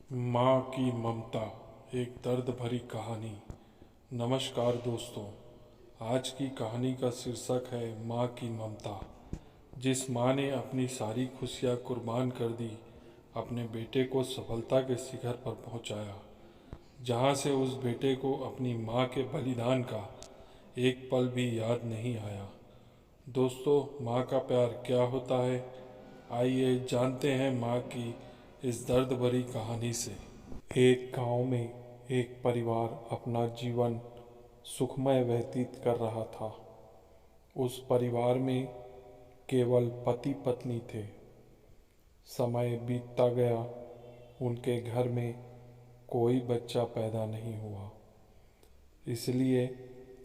माँ की ममता, एक दर्द भरी कहानी। नमस्कार दोस्तों, आज की कहानी का शीर्षक है माँ की ममता। जिस माँ ने अपनी सारी खुशियाँ कुर्बान कर दी, अपने बेटे को सफलता के शिखर पर पहुँचाया, जहाँ से उस बेटे को अपनी माँ के बलिदान का एक पल भी याद नहीं आया। दोस्तों, माँ का प्यार क्या होता है? आइए जानते हैं माँ की इस दर्द भरी कहानी से। एक गांव में एक परिवार अपना जीवन सुखमय व्यतीत कर रहा था। उस परिवार में केवल पति पत्नी थे। समय बीतता गया, उनके घर में कोई बच्चा पैदा नहीं हुआ। इसलिए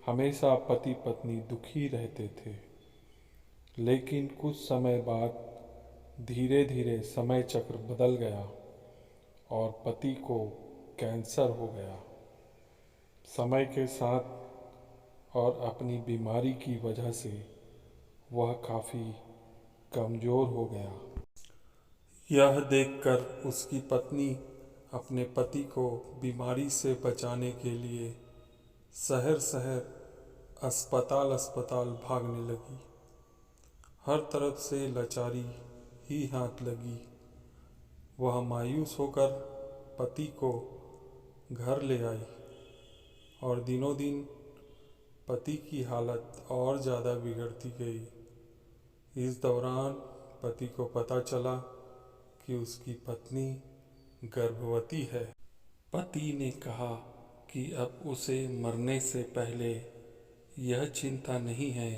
हमेशा पति पत्नी दुखी रहते थे। लेकिन कुछ समय बाद धीरे धीरे समय चक्र बदल गया और पति को कैंसर हो गया। समय के साथ और अपनी बीमारी की वजह से वह काफ़ी कमज़ोर हो गया। यह देखकर उसकी पत्नी अपने पति को बीमारी से बचाने के लिए शहर शहर अस्पताल अस्पताल भागने लगी। हर तरफ से लाचारी ही हाथ लगी। वह मायूस होकर पति को घर ले आई और दिनों दिन पति की हालत और ज़्यादा बिगड़ती गई। इस दौरान पति को पता चला कि उसकी पत्नी गर्भवती है। पति ने कहा कि अब उसे मरने से पहले यह चिंता नहीं है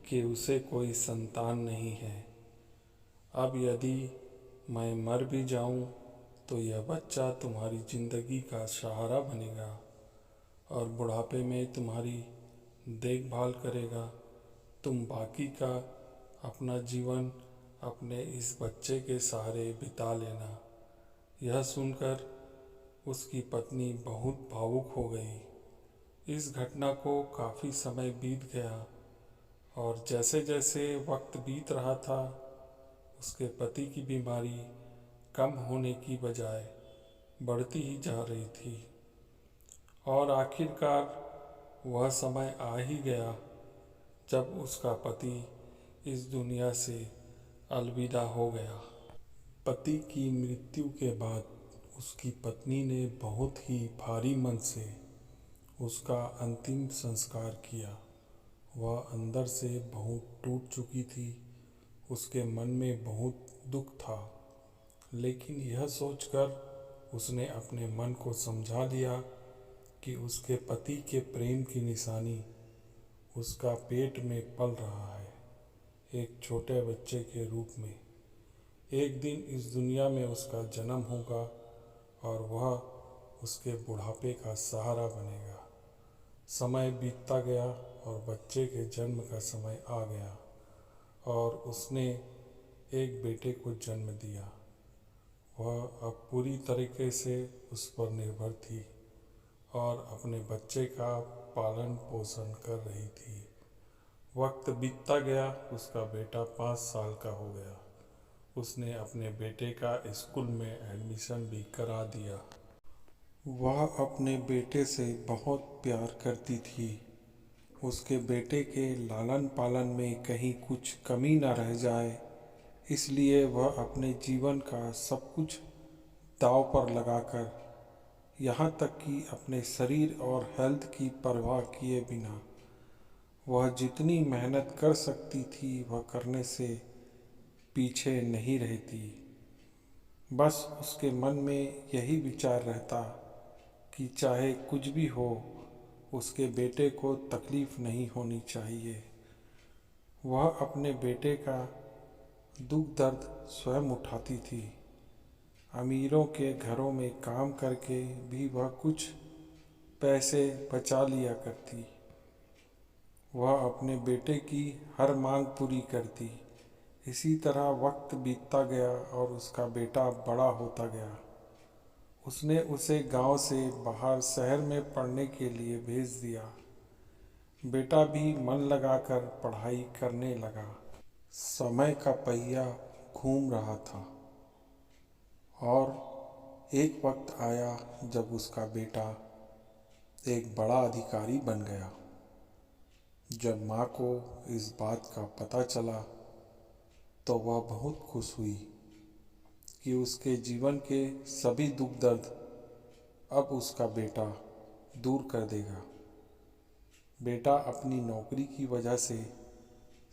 कि उसे कोई संतान नहीं है। अब यदि मैं मर भी जाऊं तो यह बच्चा तुम्हारी जिंदगी का सहारा बनेगा और बुढ़ापे में तुम्हारी देखभाल करेगा। तुम बाकी का अपना जीवन अपने इस बच्चे के सहारे बिता लेना। यह सुनकर उसकी पत्नी बहुत भावुक हो गई। इस घटना को काफ़ी समय बीत गया और जैसे जैसे वक्त बीत रहा था, उसके पति की बीमारी कम होने की बजाय बढ़ती ही जा रही थी और आखिरकार वह समय आ ही गया जब उसका पति इस दुनिया से अलविदा हो गया। पति की मृत्यु के बाद उसकी पत्नी ने बहुत ही भारी मन से उसका अंतिम संस्कार किया। वह अंदर से बहुत टूट चुकी थी। उसके मन में बहुत दुख था, लेकिन यह सोचकर उसने अपने मन को समझा लिया कि उसके पति के प्रेम की निशानी उसका पेट में पल रहा है, एक छोटे बच्चे के रूप में। एक दिन इस दुनिया में उसका जन्म होगा और वह उसके बुढ़ापे का सहारा बनेगा। समय बीतता गया और बच्चे के जन्म का समय आ गया और उसने एक बेटे को जन्म दिया। वह अब पूरी तरीके से उस पर निर्भर थी और अपने बच्चे का पालन पोषण कर रही थी। वक्त बीतता गया, उसका बेटा 5 साल का हो गया। उसने अपने बेटे का स्कूल में एडमिशन भी करा दिया। वह अपने बेटे से बहुत प्यार करती थी। उसके बेटे के लालन पालन में कहीं कुछ कमी न रह जाए, इसलिए वह अपने जीवन का सब कुछ दांव पर लगाकर, यहाँ तक कि अपने शरीर और हेल्थ की परवाह किए बिना वह जितनी मेहनत कर सकती थी वह करने से पीछे नहीं रहती। बस उसके मन में यही विचार रहता कि चाहे कुछ भी हो, उसके बेटे को तकलीफ़ नहीं होनी चाहिए। वह अपने बेटे का दुख दर्द स्वयं उठाती थी। अमीरों के घरों में काम करके भी वह कुछ पैसे बचा लिया करती। वह अपने बेटे की हर मांग पूरी करती। इसी तरह वक्त बीतता गया और उसका बेटा बड़ा होता गया। उसने उसे गांव से बाहर शहर में पढ़ने के लिए भेज दिया। बेटा भी मन लगाकर पढ़ाई करने लगा। समय का पहिया घूम रहा था और एक वक्त आया जब उसका बेटा एक बड़ा अधिकारी बन गया। जब माँ को इस बात का पता चला तो वह बहुत खुश हुई कि उसके जीवन के सभी दुख दर्द अब उसका बेटा दूर कर देगा। बेटा अपनी नौकरी की वजह से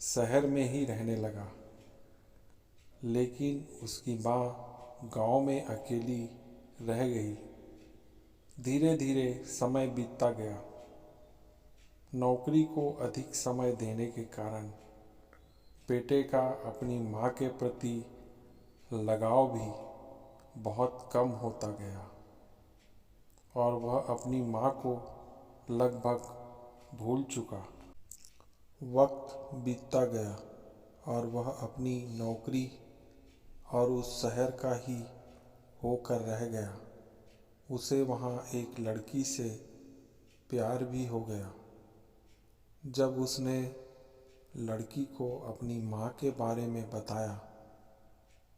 शहर में ही रहने लगा, लेकिन उसकी माँ गांव में अकेली रह गई। धीरे धीरे समय बीतता गया। नौकरी को अधिक समय देने के कारण बेटे का अपनी माँ के प्रति लगाव भी बहुत कम होता गया और वह अपनी माँ को लगभग भूल चुका। वक्त बीतता गया और वह अपनी नौकरी और उस शहर का ही होकर रह गया। उसे वहाँ एक लड़की से प्यार भी हो गया। जब उसने लड़की को अपनी माँ के बारे में बताया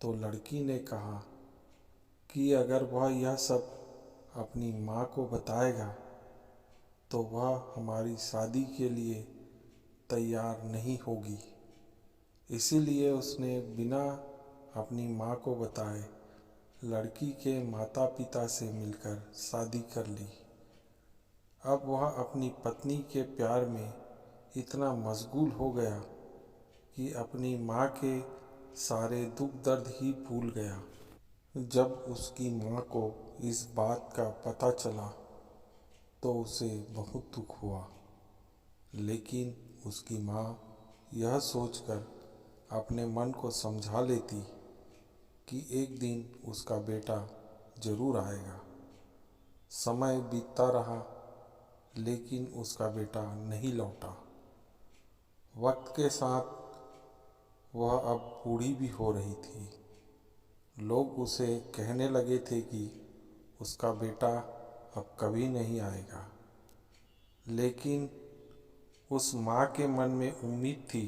तो लड़की ने कहा कि अगर वह यह सब अपनी माँ को बताएगा तो वह हमारी शादी के लिए तैयार नहीं होगी। इसीलिए उसने बिना अपनी माँ को बताए लड़की के माता पिता से मिलकर शादी कर ली। अब वह अपनी पत्नी के प्यार में इतना मशगूल हो गया कि अपनी माँ के सारे दुख दर्द ही भूल गया। जब उसकी माँ को इस बात का पता चला तो उसे बहुत दुख हुआ, लेकिन उसकी माँ यह सोचकर अपने मन को समझा लेती कि एक दिन उसका बेटा जरूर आएगा। समय बीतता रहा, लेकिन उसका बेटा नहीं लौटा। वक्त के साथ वह अब बूढ़ी भी हो रही थी। लोग उसे कहने लगे थे कि उसका बेटा अब कभी नहीं आएगा, लेकिन उस माँ के मन में उम्मीद थी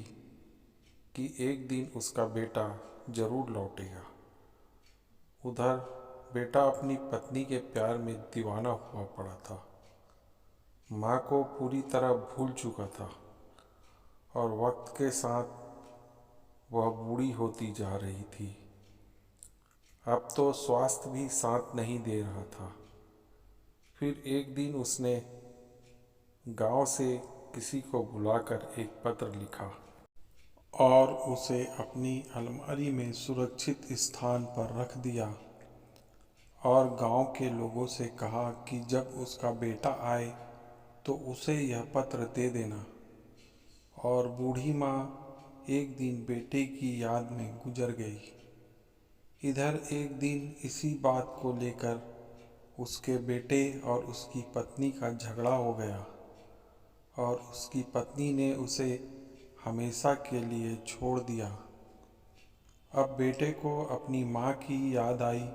कि एक दिन उसका बेटा जरूर लौटेगा। उधर बेटा अपनी पत्नी के प्यार में दीवाना हुआ पड़ा था। माँ को पूरी तरह भूल चुका था और वक्त के साथ वह बूढ़ी होती जा रही थी। अब तो स्वास्थ्य भी साथ नहीं दे रहा था। फिर एक दिन उसने गांव से किसी को बुलाकर एक पत्र लिखा और उसे अपनी अलमारी में सुरक्षित स्थान पर रख दिया और गांव के लोगों से कहा कि जब उसका बेटा आए तो उसे यह पत्र दे देना। और बूढ़ी माँ एक दिन बेटे की याद में गुजर गई। इधर एक दिन इसी बात को लेकर उसके बेटे और उसकी पत्नी का झगड़ा हो गया और उसकी पत्नी ने उसे हमेशा के लिए छोड़ दिया। अब बेटे को अपनी माँ की याद आई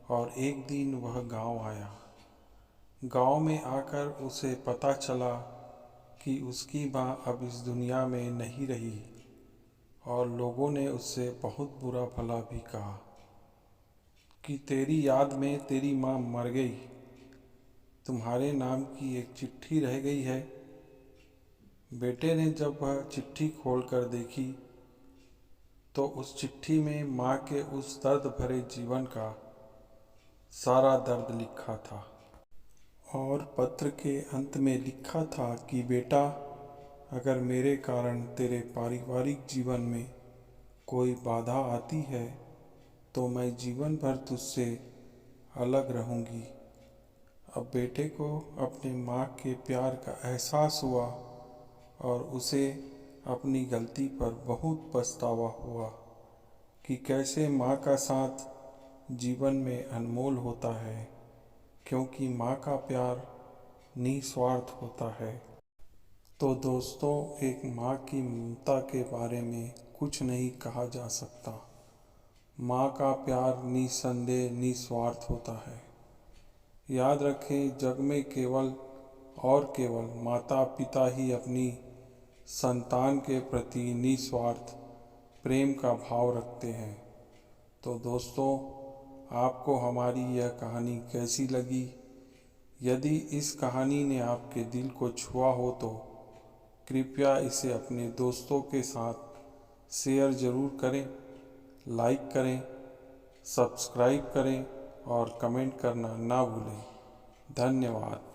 और एक दिन वह गांव आया। गांव में आकर उसे पता चला कि उसकी माँ अब इस दुनिया में नहीं रही और लोगों ने उससे बहुत बुरा भला भी कहा कि तेरी याद में तेरी माँ मर गई, तुम्हारे नाम की एक चिट्ठी रह गई है। बेटे ने जब वह चिट्ठी खोलकर देखी तो उस चिट्ठी में माँ के उस दर्द भरे जीवन का सारा दर्द लिखा था और पत्र के अंत में लिखा था कि बेटा, अगर मेरे कारण तेरे पारिवारिक जीवन में कोई बाधा आती है तो मैं जीवन भर तुझसे अलग रहूंगी। अब बेटे को अपने माँ के प्यार का एहसास हुआ और उसे अपनी गलती पर बहुत पछतावा हुआ कि कैसे माँ का साथ जीवन में अनमोल होता है, क्योंकि माँ का प्यार निस्वार्थ होता है। तो दोस्तों, एक माँ की ममता के बारे में कुछ नहीं कहा जा सकता। माँ का प्यार निस्संदेह निस्वार्थ होता है। याद रखें, जग में केवल और केवल माता पिता ही अपनी संतान के प्रति निस्वार्थ प्रेम का भाव रखते हैं। तो दोस्तों, आपको हमारी यह कहानी कैसी लगी। यदि इस कहानी ने आपके दिल को छुआ हो तो कृपया इसे अपने दोस्तों के साथ शेयर ज़रूर करें, लाइक करें, सब्सक्राइब करें और कमेंट करना ना भूलें। धन्यवाद।